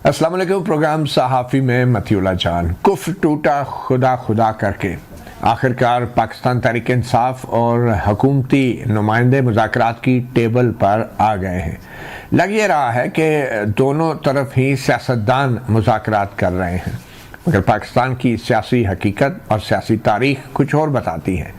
अस्सलाम वालेकुम। प्रोग्राम सहाफ़ी में मतीउल्लाह जान। कुफ्र टूटा खुदा खुदा करके आखिरकार पाकिस्तान तहरीक इंसाफ और हुकूमती नुमाइंदे मुज़ाकरात की टेबल पर आ गए हैं। लग ये रहा है कि दोनों तरफ ही सियासतदान मुज़ाकरात कर रहे हैं, मगर पाकिस्तान की सियासी हकीकत और सियासी तारीख कुछ और बताती है।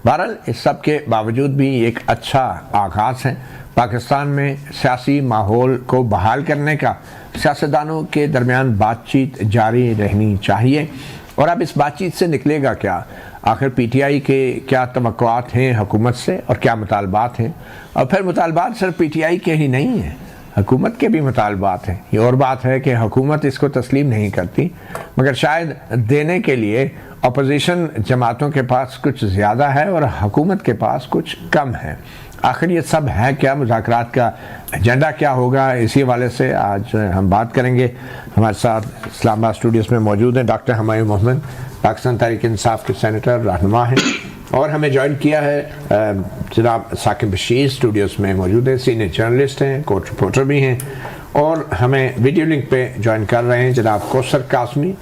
बहरहाल इस सब के बावजूद भी एक अच्छा आगाज़ है। पाकिस्तान में सियासी माहौल को बहाल करने का सियासतदानों के दरमियान बातचीत जारी रहनी चाहिए। और अब इस बातचीत से निकलेगा क्या? आखिर पीटीआई के क्या तवक्कुआत हैं हुकूमत से और क्या मुतालबात हैं? और फिर मुतालबात सिर्फ पीटीआई के ही नहीं हैं, हुकूमत के भी मुतालबात हैं। ये और बात है कि हुकूमत इसको तस्लीम नहीं करती, मगर शायद देने के लिए अपोजिशन जमातों के पास कुछ ज़्यादा है और हुकूमत के पास कुछ कम है। आखिर ये सब है क्या? मुज़ाकरात का एजेंडा क्या होगा? इसी हवाले से आज हम बात करेंगे। हमारे साथ इस्लामाबाद स्टूडियोज़ में मौजूद हैं डॉक्टर हुमायूं मोहम्मद, पाकिस्तान तहरीक इंसाफ के सेनेटर रहनुमा हैं, और हमें ज्वाइन किया है जनाब साकिब बशीर, स्टूडियोज़ में मौजूद है, सीनियर जर्नलिस्ट हैं, कोर्ट रिपोर्टर भी हैं, और हमें वीडियो लिंक पे ज्वाइन कर रहे हैं जनाब कौसर कासमी,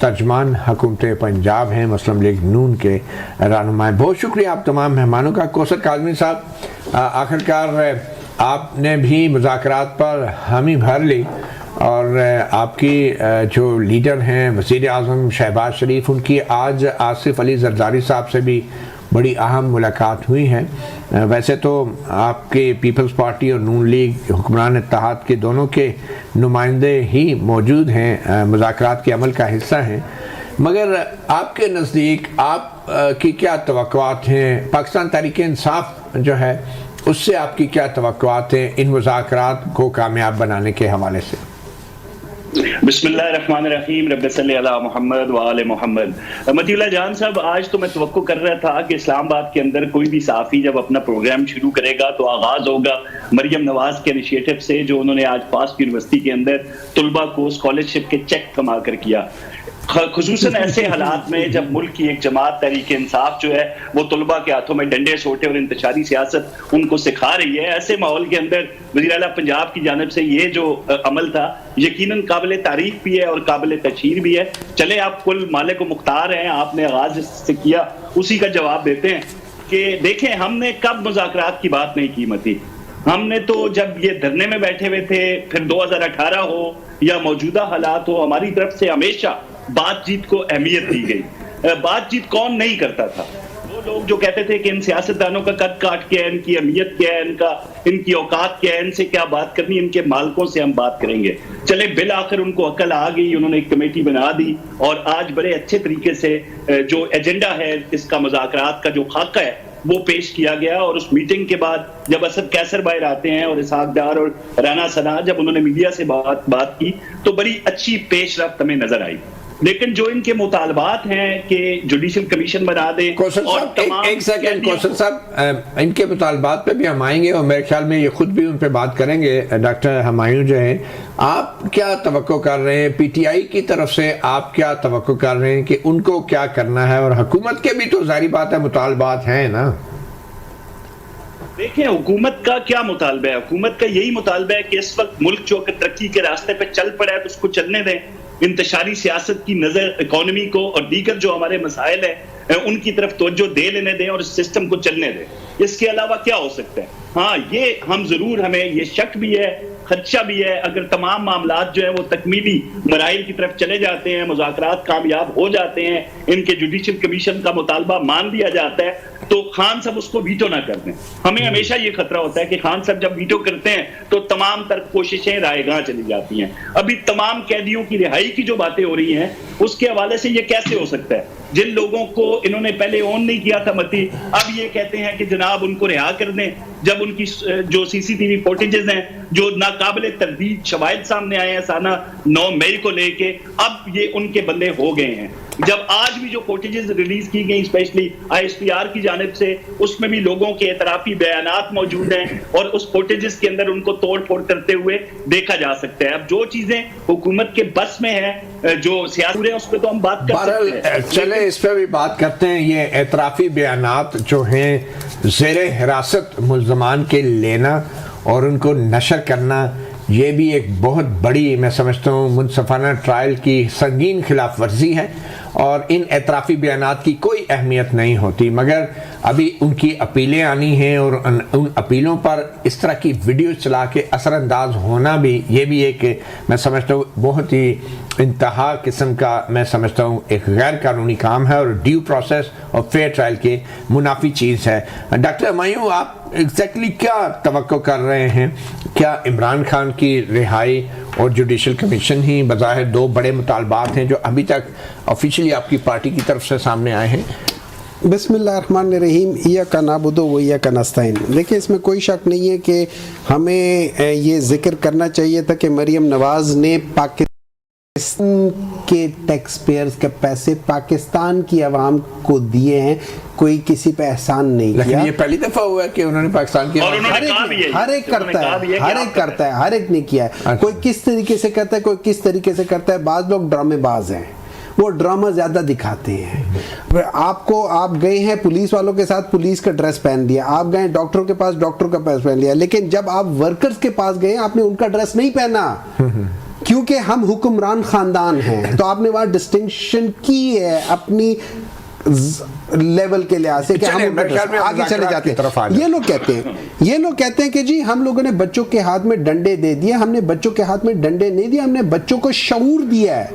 तर्जमान हुकूमत पंजाब हैं, मुस्लिम लीग नून के रहनुमा। बहुत शुक्रिया आप तमाम मेहमानों का। कौसर कासमी साहब, आखिरकार आपने भी मुज़ाकरात पर हामी भर ली और आपकी जो लीडर हैं वज़ीर आज़म शहबाज शरीफ, उनकी आज आसिफ अली ज़रदारी साहब से भी बड़ी अहम मुलाकात हुई है। वैसे तो आपके पीपल्स पार्टी और नून लीग हुक्मरान इत्तेहाद के दोनों के नुमाइंदे ही मौजूद हैं, मुज़ाकरात के अमल का हिस्सा हैं, मगर आपके नज़दीक आप की क्या तवक्कुआत हैं? पाकिस्तान तहरीक इंसाफ जो है उससे आपकी क्या तवक्कुआत हैं इन मुज़ाकरात को कामयाब बनाने के हवाले से? बिस्मिल्लाहिर्रहमानिर्रहीम, रब्बि सल्लि अला मुहम्मद व आले मुहम्मद। मतीउल्लाह जान साहब, आज तो मैं तवक्को कर रहा था कि इस्लामाबाद के अंदर कोई भी सहाफ़ी जब अपना प्रोग्राम शुरू करेगा तो आगाज़ होगा मरियम नवाज के इनिशिएटिव से, जो उन्होंने आज पास यूनिवर्सिटी के अंदर तलबा को स्कॉलरशिप के चेक कमा कर किया। खुसूसन ऐसे हालात में जब मुल्क की एक जमात तहरीक इंसाफ जो है वो तलबा के हाथों में डंडे सोटे और इंतशारी सियासत उनको सिखा रही है, ऐसे माहौल के अंदर वज़ीर आला पंजाब की जानिब से ये जो अमल था यकीनन काबिल तारीफ भी है और काबिल तशहीर भी है। चले आप कुल मालिक मुख्तार हैं, आपने आगाज से किया, उसी का जवाब देते हैं कि देखें हमने कब मुज़ाकरात की बात नहीं की मती। हमने तो जब ये धरने में बैठे हुए थे, फिर 2018 हो या मौजूदा हालात हो, हमारी तरफ से हमेशा बातचीत को अहमियत दी गई। बातचीत कौन नहीं करता था? वो लोग जो कहते थे कि इन सियासतदानों का कद काट क्या है, इनकी अहमियत क्या है, इनकी औकात क्या है, इनसे क्या बात करनी, इनके मालिकों से हम बात करेंगे। चले बिल आखिर उनको अकल आ गई, उन्होंने एक कमेटी बना दी और आज बड़े अच्छे तरीके से जो एजेंडा है इसका मुज़ाकरात का जो खाका है वो पेश किया गया। और उस मीटिंग के बाद जब असद कैसर बाहर आते हैं और इसहाक डार और राना सना, जब उन्होंने मीडिया से बात की तो बड़ी अच्छी पेशरफ्त हमें नजर आई। लेकिन जो इनके मुतालबात हैं कि जुडिशल कमीशन बना दे, एक सेकंड कौसर साहब, इनके मुतालबात पे भी हम आएंगे और मेरे ख्याल में ये खुद भी उन पे बात करेंगे। डॉक्टर हुमायूं जो हैं, आप क्या तवक्को कर रहे हैं पीटीआई की तरफ से? आप क्या तवक्को कर रहे हैं कि उनको क्या करना है? और हुकूमत के भी तो जाहिर बात है मुतालबात हैं ना। देखिए हुकूमत का क्या मुतालबा है? हुकूमत का यही मुतालबा है कि इस वक्त मुल्क जो तरक्की के रास्ते पे चल पड़ा है तो उसको चलने दें, इंतशारी सियासत की नजर इकोनॉमी को और दीगर जो हमारे मसाइल हैं उनकी तरफ तवज्जो दे लेने दें और इस सिस्टम को चलने दें। इसके अलावा क्या हो सकता है? हाँ, ये हम जरूर, हमें ये शक भी है, खदशा भी है, अगर तमाम मामलात जो है वो तकमीली मराइल की तरफ चले जाते हैं, मुज़ाकरात कामयाब हो जाते हैं, इनके जुडिशल कमीशन का मुतालबा मान लिया जाता है, तो खान साहब उसको वीटो ना कर दें। हमें हमेशा ये खतरा होता है कि खान साहब जब वीटो करते हैं तो तमाम तर कोशिशें रायगां चली जाती हैं। अभी तमाम कैदियों की रिहाई की जो बातें हो रही हैं उसके हवाले से ये कैसे हो सकता है? जिन लोगों को इन्होंने पहले ऑन नहीं किया था मती, अब ये कहते हैं कि जनाब उनको रिहा कर दें, जब उनकी जो सीसीटीवी फुटेजेस हैं जो नाकाबिले तरदीद शवाहिद सामने आए हैं साना 9 मई को लेके, अब ये उनके बंदे हो गए हैं। जब आज भी जो फुटेजेस रिलीज की गई स्पेशली आईएसपीआर की जानिब से, उसमें भी लोगों के एतराफी बयानात मौजूद हैं और उस फुटेजेस के अंदर उनको तोड़ फोड़ करते हुए देखा जा सकता है। अब जो चीजें हुकूमत के बस में है, जो सियासत है, उस पर तो हम बात कर सकते हैं। चले इस पर भी बात करते हैं। ये एतराफी बयानात जो हैं ज़ेरे हिरासत मुल्ज़मान के लेना और उनको नशर करना, یہ بھی ایک بہت بڑی میں سمجھتا ہوں منصفانہ ٹرائل کی سنگین خلاف ورزی ہے، اور ان اعترافی بیانات کی کوئی اہمیت نہیں ہوتی، مگر ابھی ان کی اپیلیں آنی ہیں، اور ان اپیلوں پر اس طرح کی ویڈیو چلا کے اثر انداز ہونا بھی، یہ بھی ایک میں سمجھتا ہوں بہت ہی انتہا قسم کا میں سمجھتا ہوں ایک غیر قانونی کام ہے، اور ڈیو پروسیس اور فیئر ٹرائل کے منافی چیز ہے۔ ڈاکٹر ہمایوں، آپ ایگزیکٹلی کیا توقع کر رہے ہیں؟ کیا عمران خان کی رہائی اور جوڈیشل کمیشن ہی بظاہر دو بڑے مطالبات ہیں جو ابھی تک آفیشلی آپ کی پارٹی کی طرف سے سامنے آئے ہیں؟ بسم اللہ الرحمن الرحیم، ایاک نعبد و ایاک نستعین۔ دیکھیں، اس میں کوئی شک نہیں ہے کہ ہمیں یہ ذکر کرنا چاہیے تھا کہ مریم نواز نے پاکستان کے ٹیکس پیئرز کے پیسے پاکستان کی عوام کو دیے ہیں، کوئی کسی پہ احسان نہیں کیا۔ لیکن یہ پہلی دفعہ ہوا ہے کہ انہوں نے پاکستان کی، ہر ایک کرتا ہے، ہر ایک نے کیا ہے، کوئی کس طریقے سے کرتا ہے، کوئی کس طریقے سے کرتا ہے۔ بعض لوگ ڈرامے باز ہیں، وہ ڈرامہ زیادہ دکھاتے ہیں۔ آپ گئے ہیں پولیس والوں کے ساتھ، پولیس کا ڈریس پہن لیا، آپ گئے ڈاکٹر کے پاس، ڈاکٹر کا ڈریس پہن لیا، لیکن جب آپ ورکرز کے پاس گئے آپ نے ان کا ڈریس نہیں پہنا، کیونکہ ہم حکمران خاندان ہیں۔ تو آپ نے وہاں ڈسٹنکشن کی ہے اپنی لیول کے لحاظ سے کہ ہم آگے چلے جاتے ہیں۔ یہ لوگ کہتے ہیں کہ جی ہم لوگوں نے بچوں کے ہاتھ میں ڈنڈے دے دیے، ہم نے بچوں کے ہاتھ میں ڈنڈے نہیں دیے، ہم نے بچوں کو شعور دیا ہے،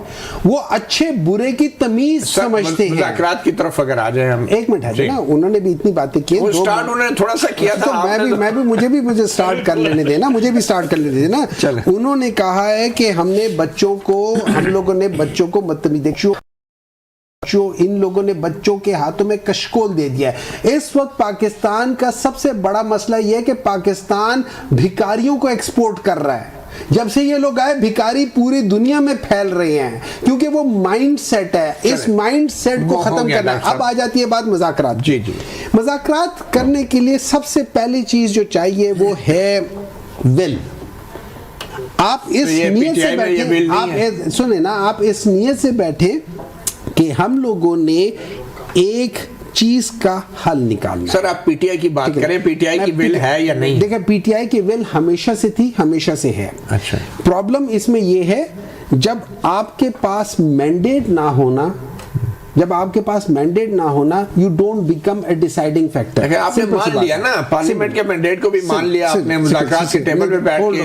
وہ اچھے برے کی تمیز سمجھتے ہیں۔ مذاکرات کی طرف اگر آ جائیں ہم، ایک منٹ ہے نا، انہوں نے بھی اتنی باتیں کی، انہوں نے تھوڑا سا کیا تھا، مجھے سٹارٹ کر لینے دینا، انہوں نے کہا ہے کہ ہم لوگوں نے بچوں کو ان لوگوں نے بچوں کے ہاتھوں میں کشکول دے دیا ہے۔ اس وقت پاکستان کا سب سے بڑا مسئلہ یہ ہے کہ پاکستان بھکاریوں کو ایکسپورٹ کر رہا ہے۔ جب سے یہ لوگ آئے، بھکاری پوری دنیا میں پھیل رہے ہیں، کیونکہ وہ مائنڈ سیٹ ہے، اس مائنڈ سیٹ کو ختم کرنا ہے۔ اب آ جاتی ہے بات مذاکرات۔ مذاکرات کرنے کے لیے سب سے پہلی چیز جو چاہیے وہ ہے ول۔ آپ اس نیت سے بیٹھیں، سنیں نا، آپ اس نیت سے بیٹھیں کہ ہم لوگوں نے ایک چیز کا حل نکالنا۔ سر آپ پی ٹی آئی کی بات کریں، پی ٹی آئی کی ول ہے یا نہیں؟ دیکھیں، پی ٹی آئی کی ول ہمیشہ سے تھی، ہمیشہ سے ہے۔ اچھا، پرابلم اس میں یہ ہے جب آپ کے پاس مینڈیٹ نہ ہونا، you don't become a deciding factor. آپ نے مان لیا نا، پارلیمنٹ کے مینڈیٹ کو بھی مان لیا آپ نے، مذاکرات کے ٹیبل پہ بیٹھ کے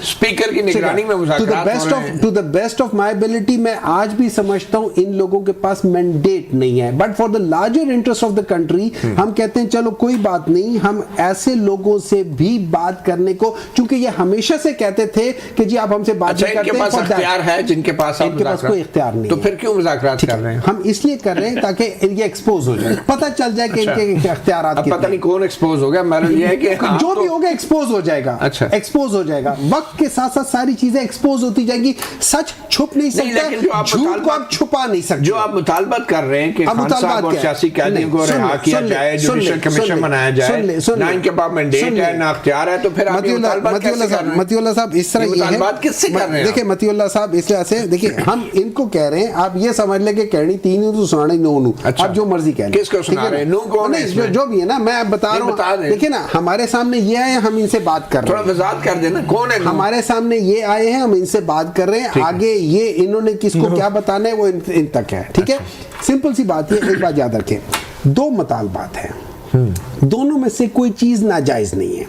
اسپیکر کی نگرانی میں مذاکرات ہو رہے ہیں۔ To the best of my ability میں آج بھی سمجھتا ہوں ان لوگوں کے پاس مینڈیٹ نہیں ہے، but for the larger interest of the country ہم کہتے ہیں چلو کوئی بات نہیں، ہم ایسے لوگوں سے بھی بات کرنے کو، چونکہ یہ ہمیشہ سے کہتے تھے کہ جی آپ ہم سے بات نہیں کرتے۔ ان کے پاس اختیار ہے، جن کے پاس کوئی اختیار نہیں، تو پھر کیوں مذاکرات کر رہے ہیں؟ ہم اس لیے کر رہے ہیں تاکہ یہ ایکسپوز ہو جائے، پتہ چل جائے کہ ان کے اختیارات کتنے ہیں۔ پتہ نہیں کون ایکسپوز ہو گیا، میرا یہ ہے کہ جو بھی ہوگا ایکسپوز ہو جائے گا، ایکسپوز ہو جائے گا، وقت کے ساتھ ساتھ ساری چیزیں ایکسپوز ہوتی جائیں گی۔ سچ چھپ نہیں سکتا، جھوٹ کو آپ چھپا نہیں سکتے۔ جو آپ مطالبات کر رہے ہیں کہ خان صاحب اور سیاسی قیدیوں کو رہا کیا جائے، جوڈیشل کمیشن بنایا جائے، نہ ان کے پاس مینڈیٹ ہے نہ اختیار ہے، تو پھر آپ یہ مطالبات کیسے کر رہے ہیں؟ متی اللہ صاحب، اس طرح یہ ہے، مطالبات کس سے کر رہے ہیں؟ دیکھیں متی اللہ صاحب، اس طرح سے دیکھیں، ہم ان کو کہہ رہے ہیں، آپ یہ سمجھ لیں کہ کہنی تین ہوں تو سنانے نو ہوں، آپ جو مرضی کہہ لیں۔ کس کو سنا رہے ہیں؟ نو کون ہے؟ جو بھی ہے نا، میں بتا رہا ہوں، دیکھیں نا، ہمارے سامنے یہ آئے ہیں، ہم ان سے بات کر رہے ہیں، تھوڑا وضاحت کر دینا کون ہے؟ ہمارے سامنے یہ آئے ہیں، ہم ان سے بات کر رہے ہیں، آگے یہ انہوں نے کس کو کیا بتانا ہے وہ ان تک ہے، ٹھیک ہے؟ سمپل سی بات ہے، ایک بات یاد رکھیں، دو مطالبات ہیں، دونوں میں سے کوئی چیز ناجائز نہیں ہے۔